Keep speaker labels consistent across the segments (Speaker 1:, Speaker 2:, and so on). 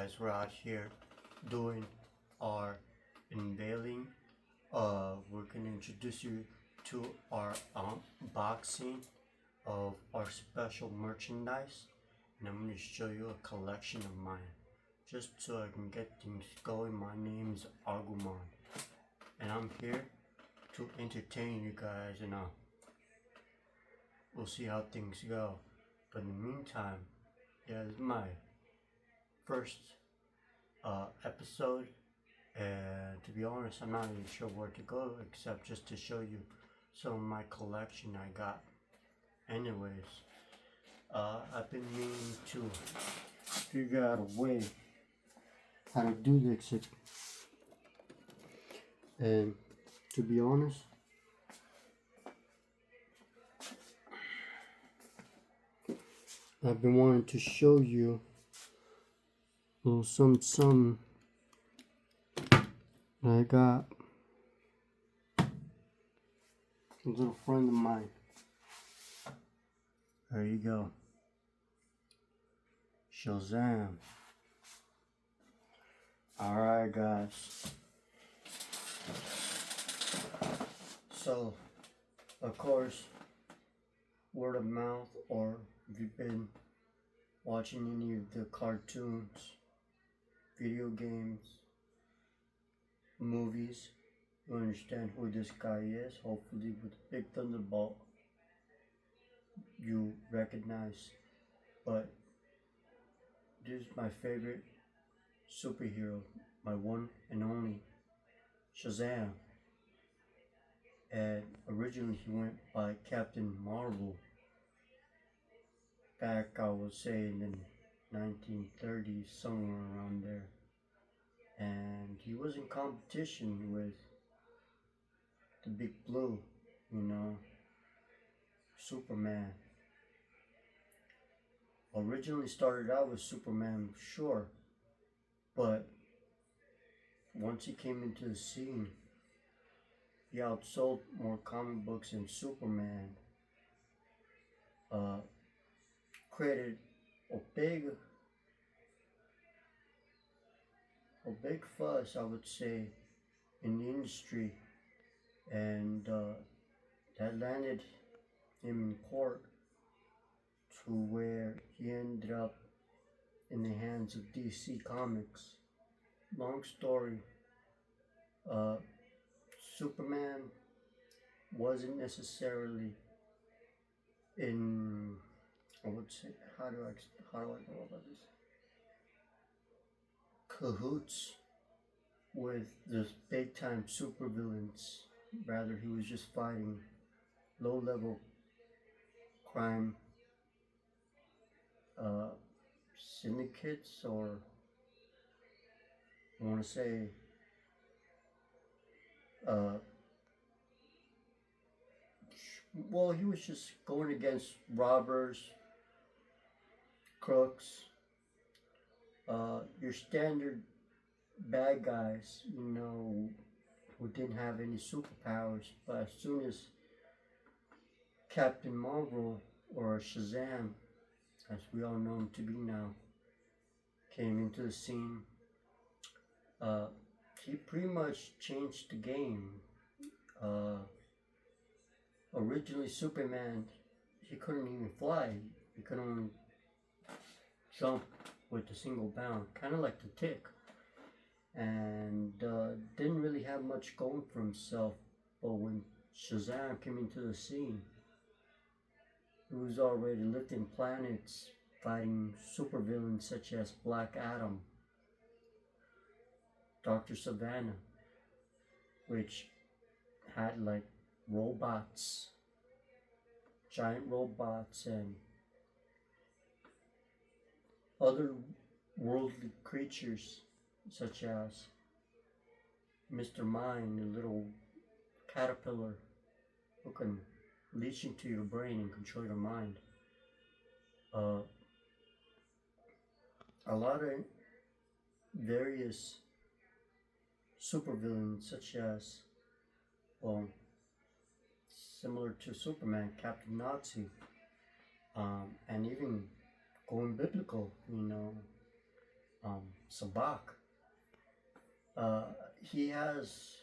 Speaker 1: guys, we're out here doing our unveiling. We're gonna introduce you to our unboxing of our special merchandise, and I'm gonna show you a collection of mine. Just so I can get things going, my name is Agumon, and I'm here to entertain you guys, and we'll see how things go. But in the meantime, yeah, this is my first episode, and to be honest, I'm not even sure where to go except just to show you some of my collection I got. Anyways, I've been meaning to figure out a way how to do this, and to be honest, I've been wanting to show you some I got a little friend of mine. There you go. Shazam. Alright guys. So, of course, word of mouth, or if you've been watching any of the cartoons, video games, movies, you understand who this guy is. Hopefully with Big Thunderbolt you recognize. But this is my favorite superhero, my one and only Shazam. And originally he went by Captain Marvel back, I would say, in the 1930s, somewhere around there. And he was in competition with the Big Blue, Superman. Originally started out with Superman, sure, but once he came into the scene, he outsold more comic books than Superman. Created a big fuss, I would say, in the industry, and that landed him in court, to where he ended up in the hands of DC Comics. Long story, Superman wasn't necessarily in, I would say, how do I go about this? Cahoots with the big time supervillains. Rather, he was just fighting low level crime syndicates, or I want to say well, he was just going against robbers, crooks, your standard bad guys, who didn't have any superpowers. But as soon as Captain Marvel, or Shazam, as we all know him to be now, came into the scene, he pretty much changed the game. Originally, Superman, he couldn't even fly. He could only jump with a single bound, kind of like the Tick, and didn't really have much going for himself. But when Shazam came into the scene, he was already lifting planets, fighting supervillains such as Black Adam, Dr. Savannah, which had like robots, giant robots, and other worldly creatures such as Mr. Mind, a little caterpillar who can leach into your brain and control your mind. A lot of various supervillains, such as, well, similar to Superman, Captain Nazi, and even going biblical, Sabak. He has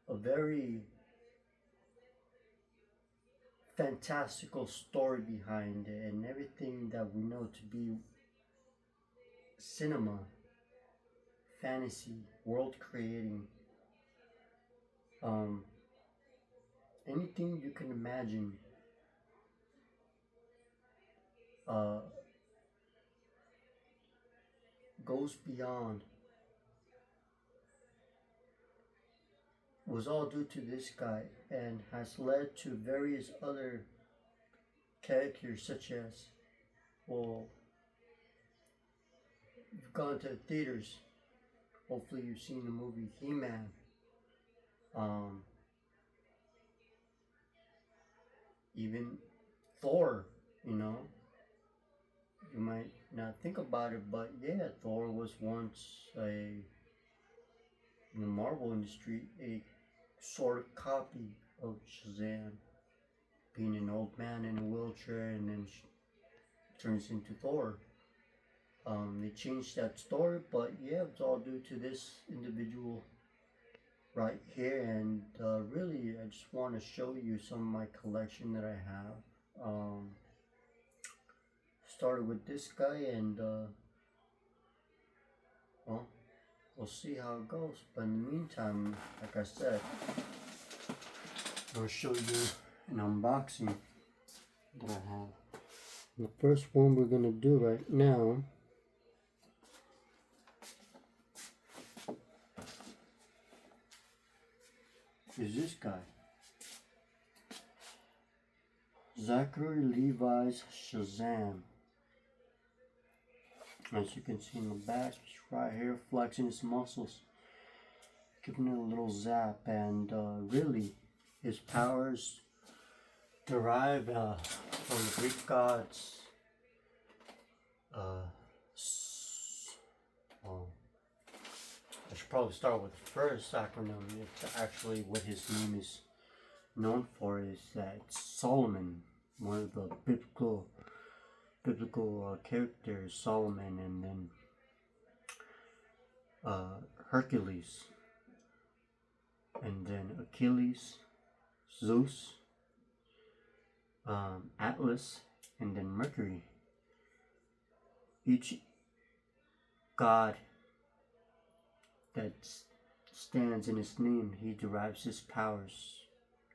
Speaker 1: a very fantastical story behind it, and everything that we know to be cinema, fantasy, world creating, um, anything you can imagine, uh, goes beyond, was all due to this guy, and has led to various other characters, such as, well, you've gone to the theaters, hopefully you've seen the movie He-Man, um, even Thor, you know. You might not think about it, but yeah, Thor was once in the Marvel industry, a sort of copy of Shazam, being an old man in a wheelchair and then turns into Thor. They changed that story, but yeah, it's all due to this individual right here. And really, I just want to show you some of my collection that I have. Started with this guy, and well, we'll see how it goes. But in the meantime, like I said, I'll show you an unboxing that I have. The first one we're gonna do right now is this guy, Zachary Levi's Shazam. As you can see in the back, he's right here flexing his muscles, giving it a little zap, and really, his powers derive from the Greek gods. Well, I should probably start with the first acronym. It's actually what his name is known for, is that it's Solomon, one of the biblical characters, Solomon, and then Hercules, and then Achilles, Zeus, Atlas, and then Mercury. Each god that stands in his name, he derives his powers: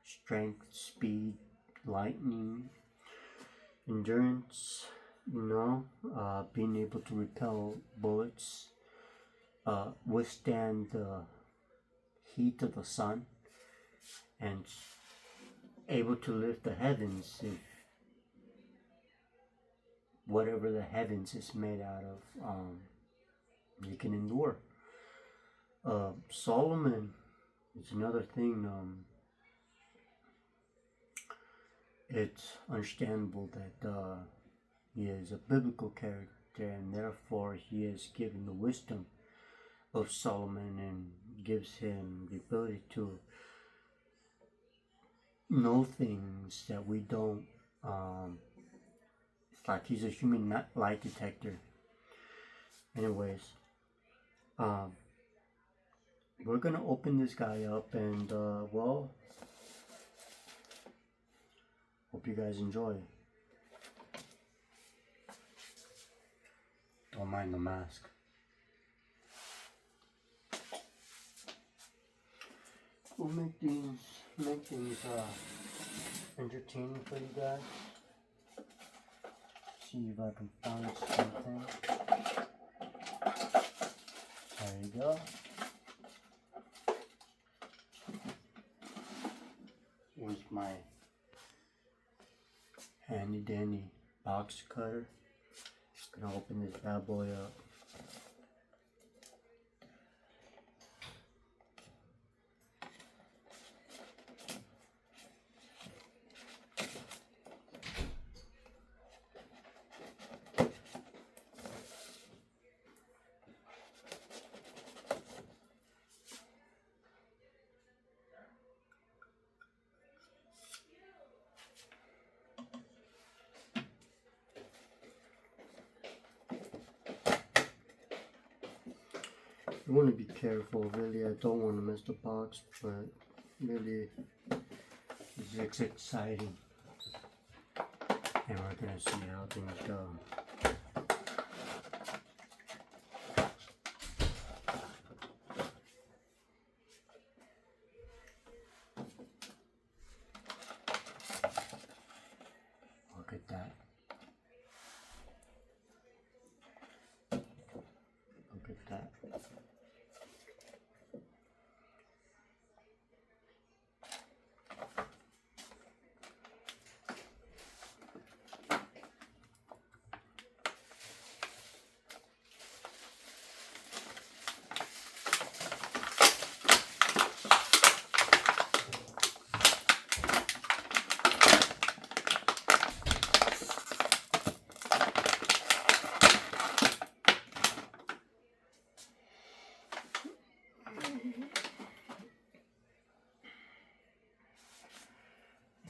Speaker 1: strength, speed, lightning, endurance, being able to repel bullets, withstand the heat of the sun, and able to lift the heavens if whatever the heavens is made out of, you can endure. Solomon is another thing. It's understandable that he is a biblical character, and therefore he is given the wisdom of Solomon and gives him the ability to know things that we don't. It's like he's a human lie detector. Anyways, we're gonna open this guy up, and well, hope you guys enjoy. Don't mind the mask. We'll make things entertaining for you guys. See if I can find something. There you go. Here's my handy dandy box cutter. Gonna open this bad boy up. You want to be careful, really. I don't want to miss the box, but really, it's exciting. And we're going to see how things go. Look at that. Look at that.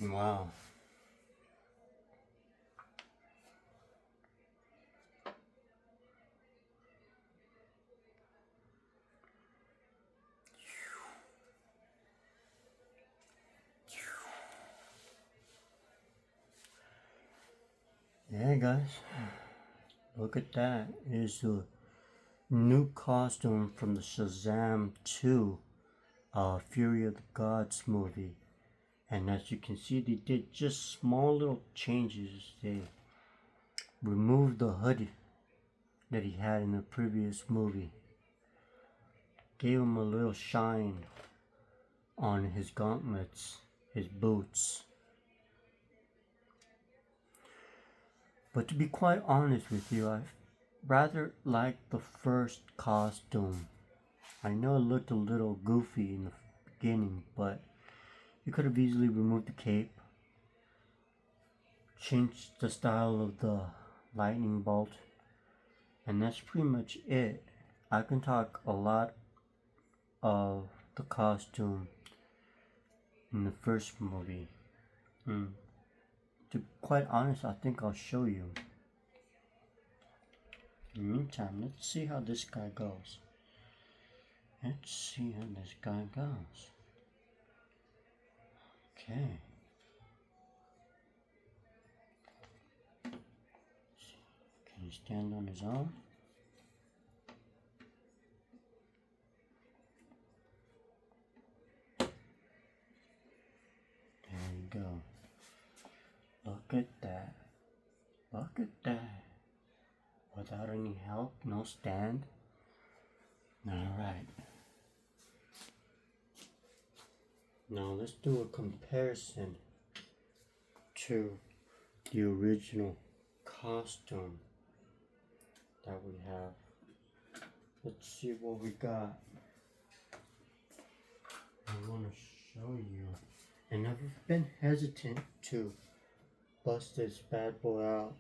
Speaker 1: Wow. Yeah, guys. Look at that. It's a new costume from the Shazam 2 Fury of the Gods movie. And as you can see, they did just small little changes. They removed the hood that he had in the previous movie. Gave him a little shine on his gauntlets, his boots. But to be quite honest with you, I rather liked the first costume. I know it looked a little goofy in the beginning, but you could have easily removed the cape, changed the style of the lightning bolt, and that's pretty much it. I can talk a lot of the costume in the first movie. To be quite honest, I think I'll show you. In the meantime, let's see how this guy goes. Let's see how this guy goes. Okay. Can he stand on his own? There you go. Look at that. Look at that. Without any help, no stand. Alright. Now let's do a comparison to the original costume that we have. Let's see what we got. I want to show you. And I've been hesitant to bust this bad boy out,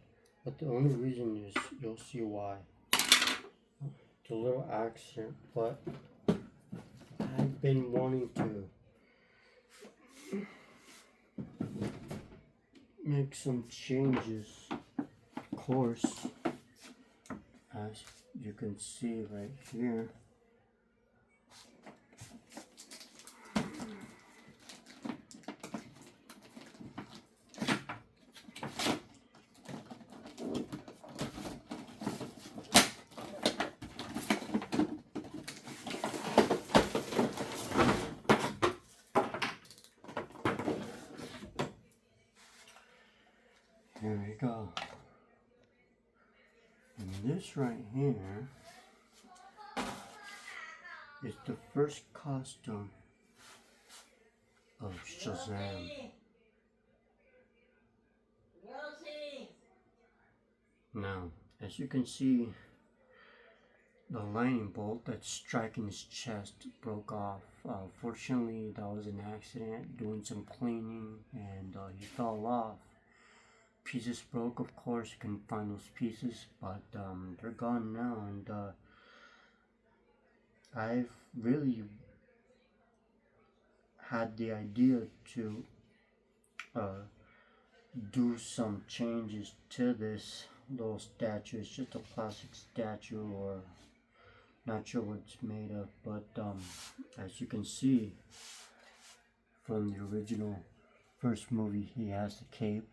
Speaker 1: but the only reason is you'll see why. It's a little accent, but I've been wanting to make some changes. Of course, as you can see right here, here we go. And this right here is the first costume of Shazam. Now, as you can see, the lightning bolt that's striking his chest broke off. Fortunately, that was an accident, doing some cleaning, and he fell off. Pieces broke, of course. You can find those pieces, but they're gone now, and I've really had the idea to do some changes to this little statue. It's just a plastic statue, or Not sure what it's made of, but as you can see from the original first movie, he has the cape.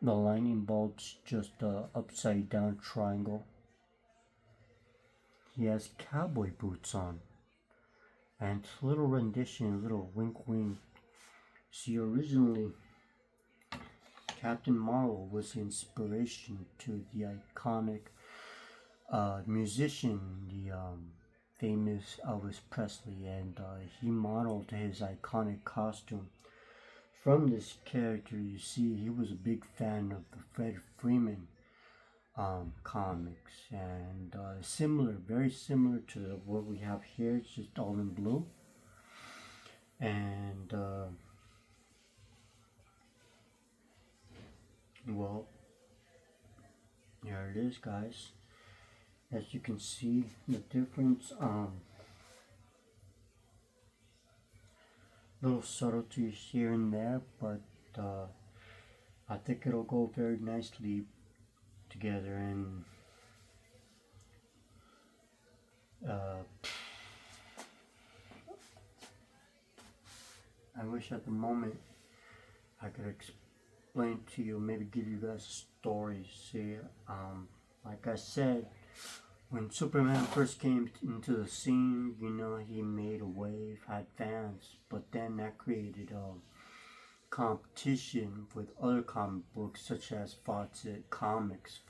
Speaker 1: The lightning bolt's just a upside down triangle. He has cowboy boots on. And a little rendition, a little wink wink. See, originally, Captain Marvel was the inspiration to the iconic musician, the famous Elvis Presley, and he modeled his iconic costume from this character. You see, he was a big fan of the Fred Freeman comics, and similar, very similar to what we have here. It's just all in blue, and well, here it is, guys. As you can see, the difference, little subtleties here and there, but I think it'll go very nicely together. And I wish at the moment I could explain to you, maybe give you guys a story. See, like I said, when Superman first came into the scene, you know, he made a wave, had fans, but then that created a competition with other comic books such as Fawcett Comics,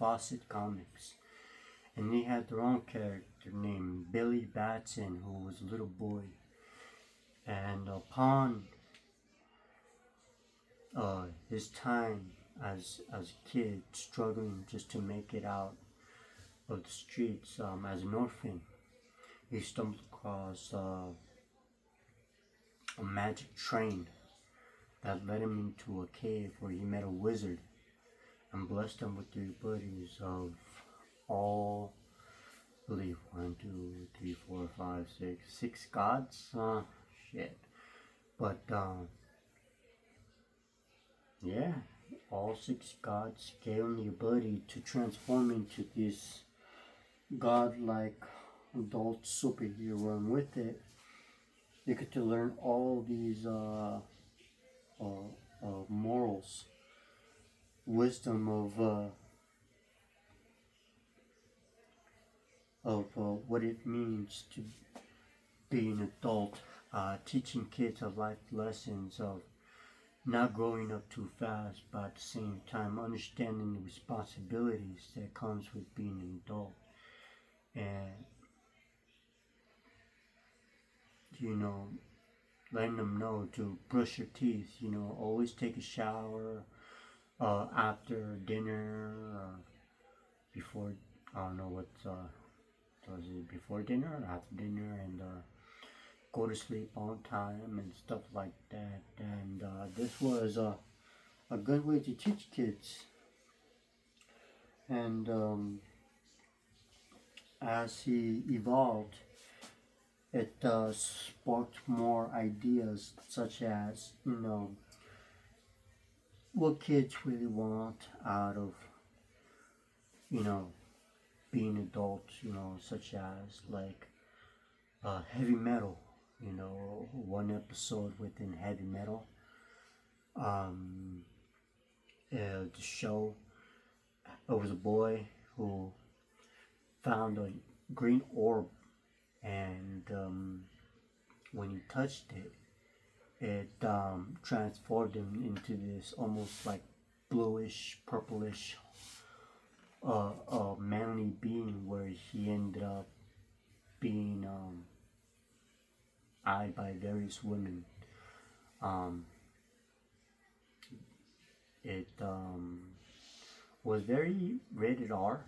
Speaker 1: and they had their own character named Billy Batson, who was a little boy, and upon his time as a kid, struggling just to make it out of the streets as an orphan, he stumbled across a magic train that led him into a cave where he met a wizard and blessed him with the abilities of all, I believe, 1, 2, 3, 4, 5, 6 gods. Shit. But yeah, all 6 gods gave him the ability to transform into this godlike adult superhero, and with it, you get to learn all these morals, wisdom of what it means to be an adult, teaching kids of life lessons of not growing up too fast, but at the same time understanding the responsibilities that comes with being an adult. And you know, letting them know to brush your teeth, you know, always take a shower after dinner, before, I don't know what was it, before dinner or after dinner, and go to sleep on time and stuff like that. And this was a good way to teach kids. And as he evolved, it sparked more ideas, such as, you know, what kids really want out of, you know, being adults, you know, such as like heavy metal, you know, one episode within heavy metal, the show, it was a boy who found a green orb, and when he touched it, it transformed him into this almost like bluish, purplish, manly being, where he ended up being eyed by various women. It was very rated R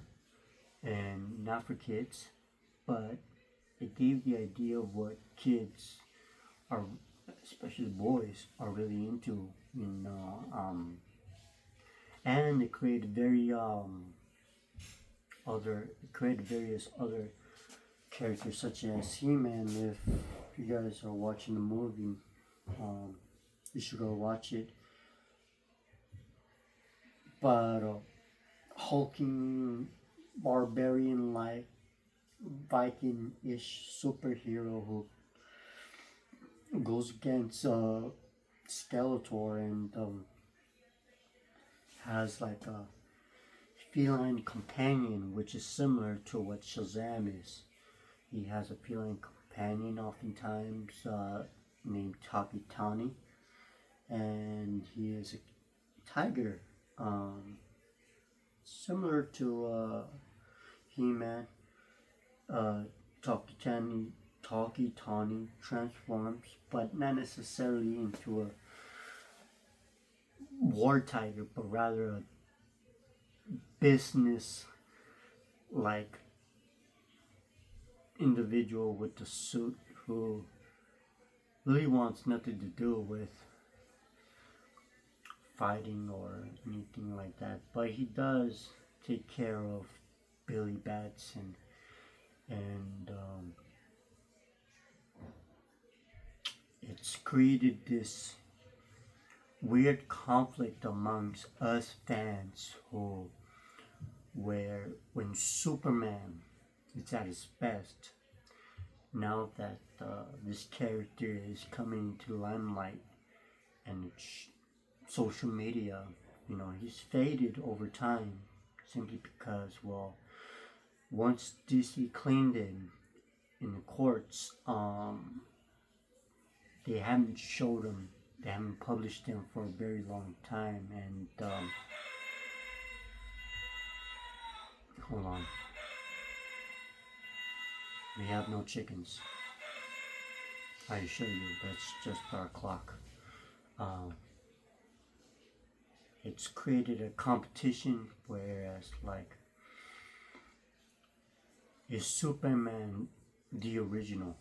Speaker 1: and not for kids, but it gave the idea of what kids are, especially boys, are really into, you know, and it created various other characters, such as He-Man. If you guys are watching the movie, you should go watch it. But hulking, barbarian-like Viking-ish superhero who goes against Skeletor and has like a feline companion, which is similar to what Shazam is. He has a feline companion, oftentimes named Takitani, and he is a tiger, similar to He-Man. Takitani transforms, but not necessarily into a war tiger, but rather a business like individual with the suit who really wants nothing to do with fighting or anything like that. But he does take care of Billy Bats and it's created this weird conflict amongst us fans who where when Superman is at his best, now that this character is coming to limelight and social media, he's faded over time simply because, well, once DC cleaned him in the courts, they haven't showed him, they haven't published him for a very long time, and hold on, we have no chickens. I assure you, that's just our clock. It's created a competition, whereas like, is Superman the original?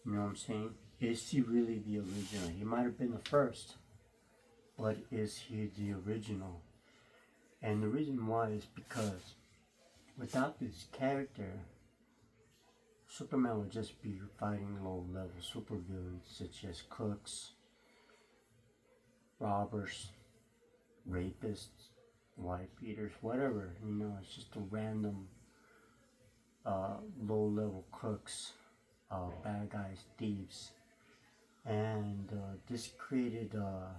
Speaker 1: You know what I'm saying? Is he really the original? He might have been the first, but is he the original? And the reason why is because without this character, Superman would just be fighting low-level supervillains such as crooks, robbers, rapists, wife beaters, whatever. It's just a random low-level crooks, bad guys, thieves, and this created the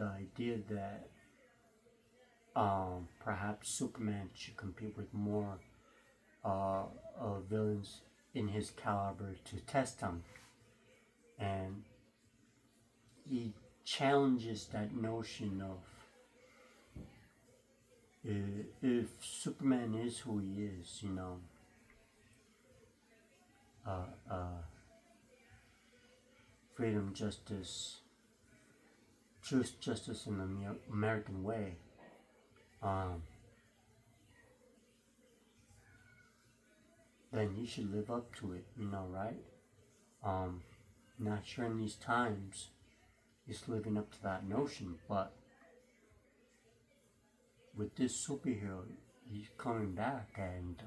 Speaker 1: idea that perhaps Superman should compete with more villains in his caliber to test him, and he challenges that notion of if Superman is who he is, freedom, justice, truth, justice in the American way, then he should live up to it, right? Not sure in these times he's living up to that notion, but with this superhero, he's coming back, and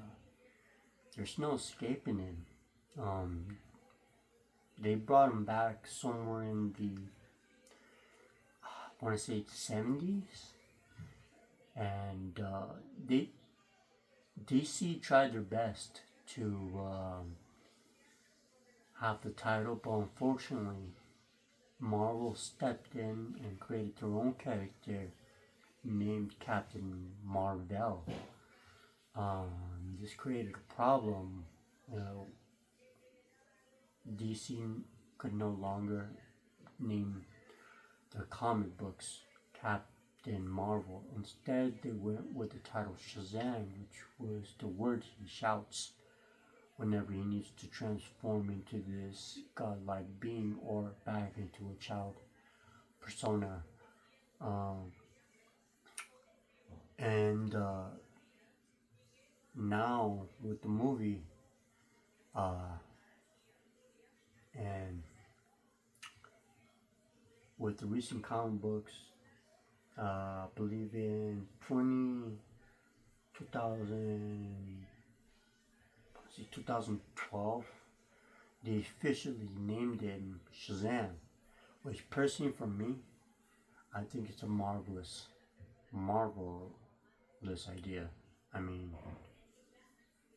Speaker 1: there's no escaping him. They brought him back somewhere in the, I want to say 70s, and DC tried their best to have the title, but unfortunately, Marvel stepped in and created their own character named Captain Marvel. This created a problem. DC could no longer name their comic books Captain Marvel. Instead, they went with the title Shazam, which was the word he shouts whenever he needs to transform into this godlike being or back into a child persona. And now with the movie, and with the recent comic books, I believe in 2012, they officially named him Shazam, which personally for me, I think it's a marvelous idea. I mean,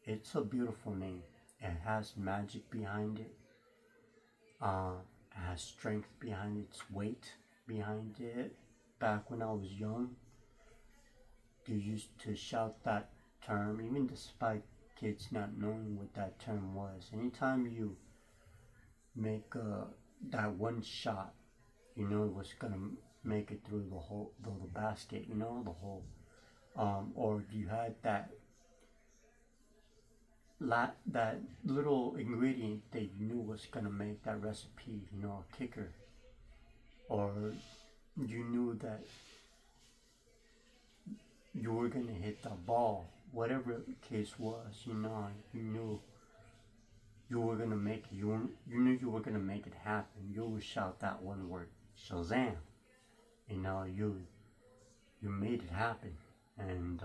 Speaker 1: it's a beautiful name. It has magic behind it. It has strength behind its weight behind it. Back when I was young, they used to shout that term, even despite kids not knowing what that term was. Anytime you make that one shot, you know it was gonna make it through the basket. You know the whole, or you had that little ingredient that you knew was gonna make that recipe. You know, a kicker, or you knew that you were gonna hit the ball, whatever the case was. You know, you knew you were gonna make it. You knew you were gonna make it happen. You would shout that one word, Shazam. You know, you made it happen. And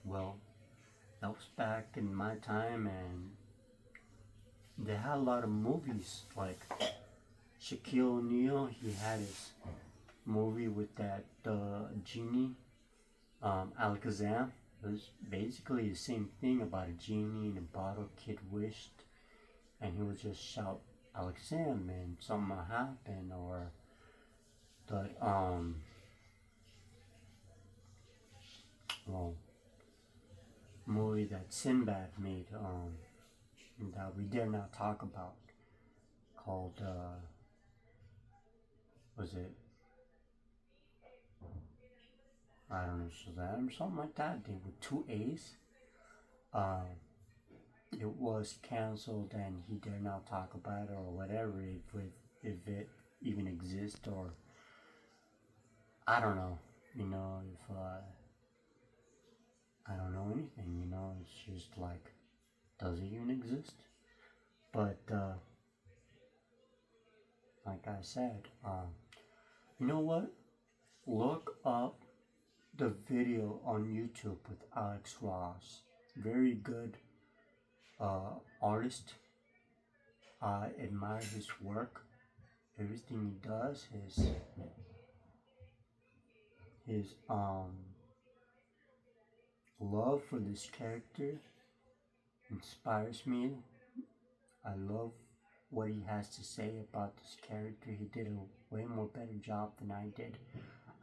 Speaker 1: well, that was back in my time, and they had a lot of movies like Shaquille O'Neal. He had his movie with that genie, Alakazam. It was basically the same thing about a genie in a bottle. Kid wished, and he would just shout Alakazam, and something will happen. Or the well, movie that Sinbad made, that we dare not talk about, called was it, I don't know, Shazam or something like that. They were two A's. Uh, it was canceled, and he dare not talk about it or whatever, if it even exists, or I don't know. You know, if I don't know anything. You know, it's just like, does it even exist? But like I said, you know what? Look up the video on YouTube with Alex Ross. Very good artist. I admire his work. Everything he does, his love for this character inspires me. I love what he has to say about this character. He did a way more better job than I did.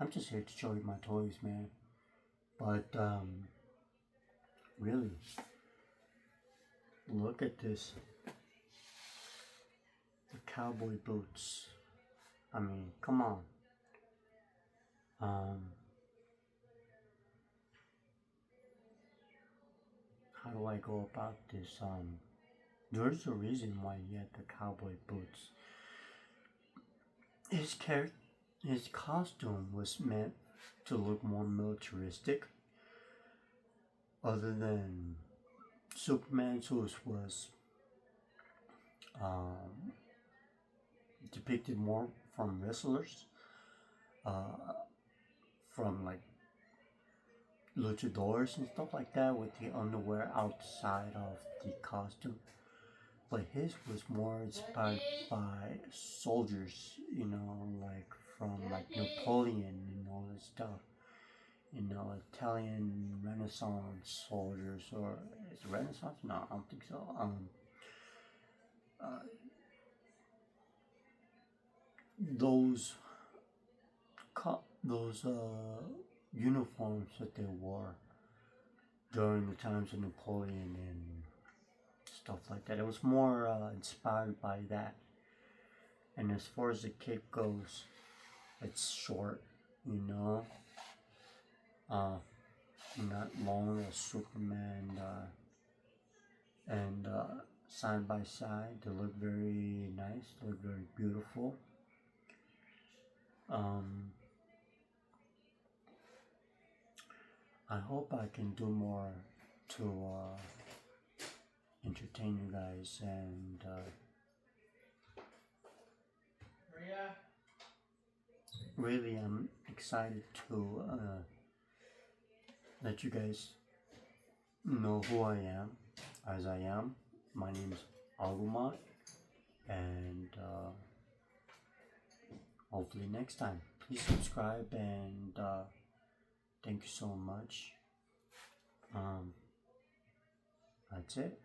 Speaker 1: I'm just here to show you my toys, man. But really, look at this. The cowboy boots. I mean, come on. How do I go about this? There's a reason why he had the cowboy boots. His costume was meant to look more militaristic, other than Superman's, whose was depicted more from wrestlers, from like luchadors and stuff like that, with the underwear outside of the costume. But his was more inspired by soldiers, you know, like from like Napoleon and all this stuff. You know, Italian Renaissance soldiers, or is it Renaissance? No, I don't think so. Uh, those uniforms that they wore during the times of Napoleon and stuff like that. It was more inspired by that. And as far as the cape goes, it's short, you know, not long as Superman, and side by side, they look very nice. They look very beautiful. I hope I can do more to entertain you guys, and really I'm excited to let you guys know who I am, as I am. My name is Alumat, and hopefully next time. Please subscribe, and thank you so much Um, that's it.